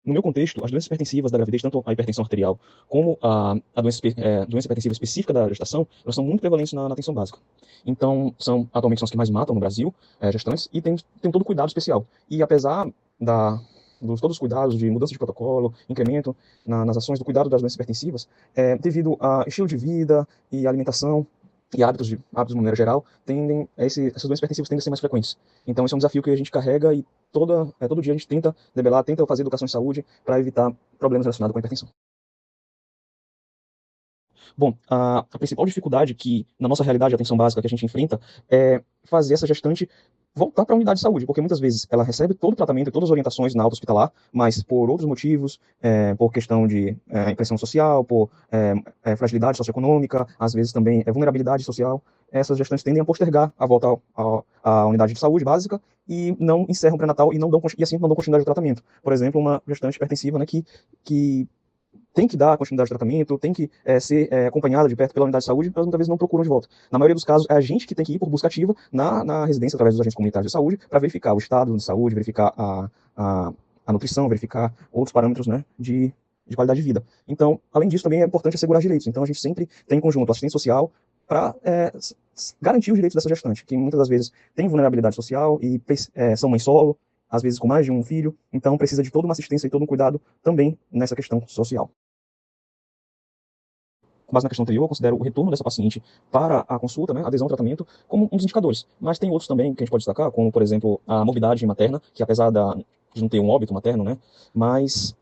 no meu contexto, as doenças hipertensivas da gravidez, tanto a hipertensão arterial como a doença hipertensiva específica da gestação, elas são muito prevalentes na atenção básica. Então, atualmente são as que mais matam no Brasil, gestantes, e tem todo cuidado especial. E apesar da, todos os cuidados de mudança de protocolo, incremento nas ações do cuidado das doenças hipertensivas, devido a estilo de vida e alimentação e hábitos de maneira geral, essas doenças hipertensivas tendem a ser mais frequentes. Então, esse é um desafio que a gente carrega e todo dia a gente tenta debelar, tenta fazer educação em saúde para evitar problemas relacionados com a hipertensão. Bom, a principal dificuldade que, na nossa realidade de atenção básica que a gente enfrenta, é fazer essa gestante voltar para a unidade de saúde, porque muitas vezes ela recebe todo o tratamento e todas as orientações na alta hospitalar, mas por outros motivos, por questão de impressão social, por fragilidade socioeconômica, às vezes também vulnerabilidade social, essas gestantes tendem a postergar a volta à unidade de saúde básica e não encerram o pré-natal e, e assim não dão continuidade ao tratamento. Por exemplo, uma gestante hipertensiva, né, que tem que dar continuidade ao tratamento, tem que ser acompanhada de perto pela unidade de saúde, elas muitas vezes não procuram de volta. Na maioria dos casos, é a gente que tem que ir por busca ativa na residência, através dos agentes comunitários de saúde, para verificar o estado de saúde, verificar a nutrição, verificar outros parâmetros, né, de qualidade de vida. Então, além disso, também é importante assegurar direitos. Então, a gente sempre tem em conjunto assistente social para garantir os direitos dessa gestante, que muitas das vezes tem vulnerabilidade social e são mãe solo, às vezes com mais de um filho, então precisa de toda uma assistência e todo um cuidado também nessa questão social. Com base na questão anterior, eu considero o retorno dessa paciente para a consulta, né, a adesão ao tratamento, como um dos indicadores. Mas tem outros também que a gente pode destacar, como, por exemplo, a morbidade materna, que apesar de não ter um óbito materno, né, mas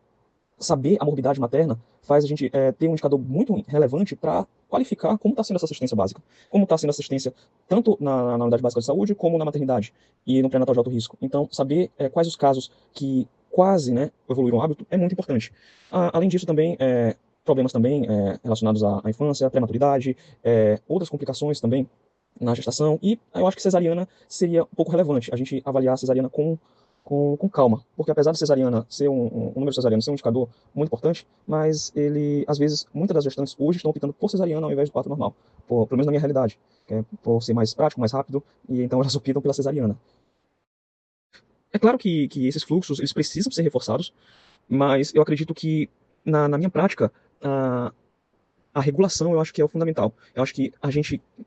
saber a morbidade materna faz a gente ter um indicador muito relevante para qualificar como está sendo essa assistência básica. Como está sendo a assistência tanto na unidade básica de saúde, como na maternidade e no pré-natal de alto risco. Então, saber quais os casos que quase, né, evoluíram o hábito é muito importante. Além disso, também, problemas também relacionados à infância, à prematuridade, outras complicações também na gestação, e eu acho que cesariana seria um pouco relevante, a gente avaliar a cesariana com calma, porque apesar de cesariana ser um número cesariano ser um indicador muito importante, mas ele, às vezes, muitas das gestantes hoje estão optando por cesariana ao invés do parto normal, pelo menos na minha realidade, por ser mais prático, mais rápido, e então elas optam pela cesariana. É claro que esses fluxos, eles precisam ser reforçados, mas eu acredito que, na minha prática, a regulação eu acho que é o fundamental. Eu acho que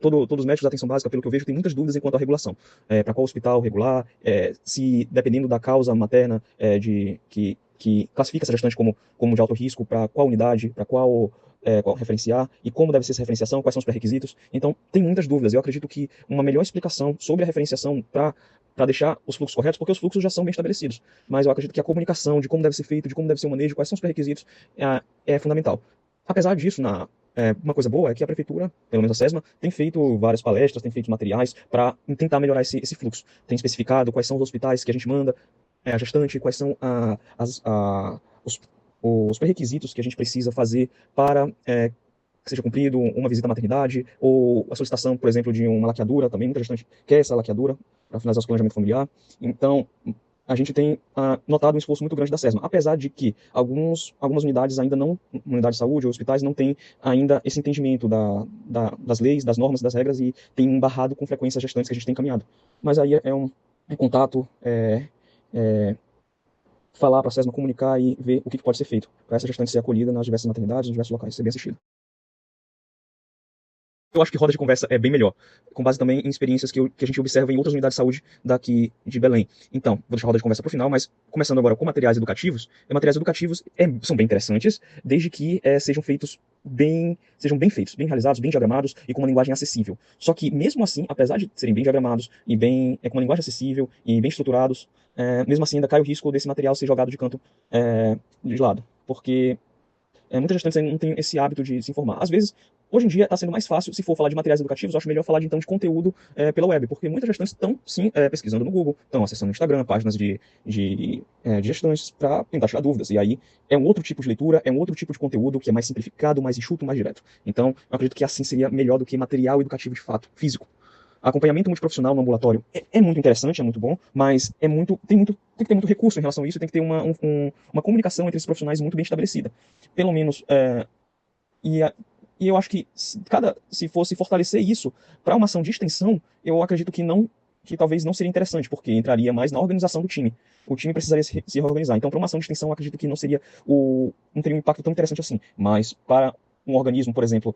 todos os médicos da atenção básica, pelo que eu vejo, tem muitas dúvidas quanto à regulação. Para qual hospital regular, se dependendo da causa materna que classifica essa gestante como de alto risco, para qual unidade, para qual referenciar e como deve ser essa referenciação, quais são os pré-requisitos. Então, tem muitas dúvidas. Eu acredito que uma melhor explicação sobre a referenciação para deixar os fluxos corretos, porque os fluxos já são bem estabelecidos. Mas eu acredito que a comunicação de como deve ser feito, de como deve ser o manejo, quais são os pré-requisitos, é fundamental. Apesar disso, uma coisa boa é que a prefeitura, pelo menos a SESMA, tem feito várias palestras, tem feito materiais para tentar melhorar esse fluxo. Tem especificado quais são os hospitais que a gente manda a gestante, quais são os pré-requisitos que a gente precisa fazer para que seja cumprido uma visita à maternidade, ou a solicitação, por exemplo, de uma laqueadura, também muita gestante quer essa laqueadura para finalizar o planejamento familiar. Então, a gente tem notado um esforço muito grande da SESMA, apesar de que algumas unidades ainda não, unidades de saúde ou hospitais não têm ainda esse entendimento das leis, das normas, das regras e tem embarrado com frequência as gestantes que a gente tem encaminhado. Mas aí é contato, falar para a SESMA, comunicar e ver o que pode ser feito para essa gestante ser acolhida nas diversas maternidades, nos diversos locais, ser bem assistida. Eu acho que roda de conversa é bem melhor, com base também em experiências que a gente observa em outras unidades de saúde daqui de Belém. Então, vou deixar a roda de conversa para o final, mas começando agora com materiais educativos, materiais educativos são bem interessantes, desde que sejam bem feitos, bem realizados, bem diagramados e com uma linguagem acessível. Só que, mesmo assim, apesar de serem bem diagramados e com uma linguagem acessível e bem estruturados, mesmo assim ainda cai o risco desse material ser jogado de canto, de lado, porque muitas gestantes ainda não têm esse hábito de se informar. Às vezes, hoje em dia, está sendo mais fácil, se for falar de materiais educativos, eu acho melhor falar então de conteúdo pela web, porque muitas gestantes estão, sim, pesquisando no Google, estão acessando no Instagram, páginas de gestantes, para tentar tirar dúvidas. E aí é um outro tipo de leitura, é um outro tipo de conteúdo que é mais simplificado, mais enxuto, mais direto. Então, eu acredito que assim seria melhor do que material educativo de fato, físico. Acompanhamento multiprofissional no ambulatório é muito interessante, é muito bom, mas tem que ter muito recurso em relação a isso, tem que ter uma comunicação entre esses profissionais muito bem estabelecida. Pelo menos, e, a- eu acho que se fosse fortalecer isso para uma ação de extensão, eu acredito que não que talvez não seria interessante, porque entraria mais na organização do time. O time precisaria se reorganizar. Então, para uma ação de extensão, eu acredito que não seria não teria um impacto tão interessante assim. Mas para um organismo, por exemplo,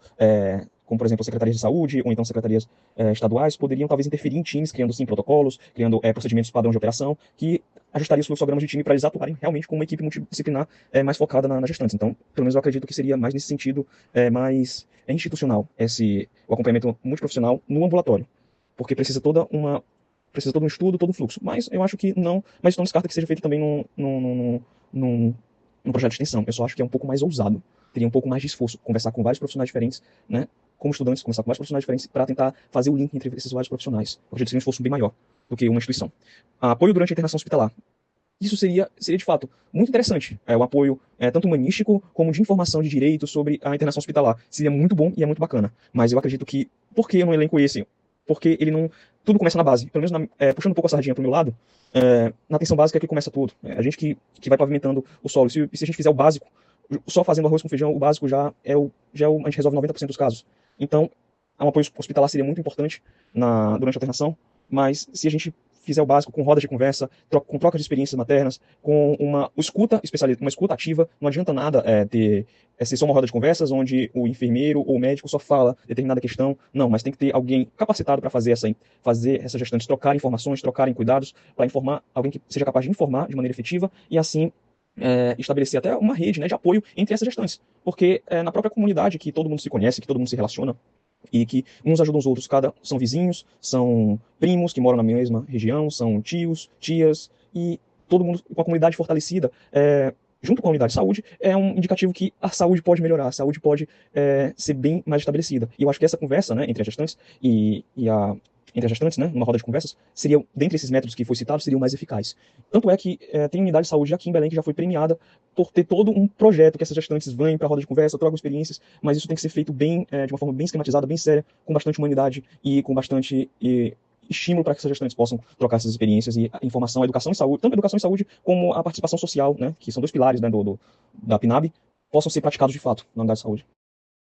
como por exemplo secretarias de saúde ou então secretarias estaduais, poderiam talvez interferir em times, criando sim protocolos, criando procedimentos padrão de operação, que ajustaria os fluxogramas de time para eles atuarem realmente como uma equipe multidisciplinar mais focada na gestante. Então, pelo menos eu acredito que seria mais nesse sentido, mais institucional, o acompanhamento multiprofissional no ambulatório, porque precisa todo um estudo, todo um fluxo. Mas eu acho que não, mas não descarta que seja feito também num projeto de extensão. Eu só acho que é um pouco mais ousado, teria um pouco mais de esforço, conversar com vários profissionais diferentes, né? Como estudantes, conversar com vários profissionais diferentes para tentar fazer o link entre esses vários profissionais. Eu acredito que seria um esforço bem maior do que uma instituição. Apoio durante a internação hospitalar. Isso seria de fato muito interessante. O apoio tanto humanístico como de informação de direito sobre a internação hospitalar. Seria muito bom e é muito bacana. Mas eu acredito que, por que eu não elenco esse? Porque ele não. Tudo começa na base. Pelo menos puxando um pouco a sardinha para o meu lado, na atenção básica é que começa tudo. A gente que vai pavimentando o solo. Se a gente fizer o básico, só fazendo arroz com feijão, o básico a gente resolve 90% dos casos. Então, um apoio hospitalar seria muito importante durante a internação, mas se a gente fizer o básico com rodas de conversa, com troca de experiências maternas, com uma escuta especializada, uma escuta ativa, não adianta nada ser só uma roda de conversas onde o enfermeiro ou o médico só fala determinada questão. Não, mas tem que ter alguém capacitado para fazer essas gestantes trocarem informações, trocarem cuidados, para informar, alguém que seja capaz de informar de maneira efetiva e assim estabelecer até uma rede, né, de apoio entre essas gestantes. Porque na própria comunidade que todo mundo se conhece, que todo mundo se relaciona, e que uns ajudam os outros, são vizinhos, são primos que moram na mesma região, são tios, tias, e todo mundo com a comunidade fortalecida, junto com a unidade de saúde, é um indicativo que a saúde pode melhorar, a saúde pode ser bem mais estabelecida. E eu acho que essa conversa, né, entre as gestantes entre as gestantes, né, numa roda de conversas, seria, dentre esses métodos que foi citado, seria o mais eficaz. Tanto é que tem unidade de saúde aqui em Belém que já foi premiada por ter todo um projeto que essas gestantes vêm para a roda de conversa, trocam experiências, mas isso tem que ser feito bem, de uma forma bem esquematizada, bem séria, com bastante humanidade e com bastante estímulo para que essas gestantes possam trocar essas experiências e a informação, a educação e saúde, tanto a educação e saúde como a participação social, né, que são dois pilares, né, da PNAB, possam ser praticados de fato na unidade de saúde.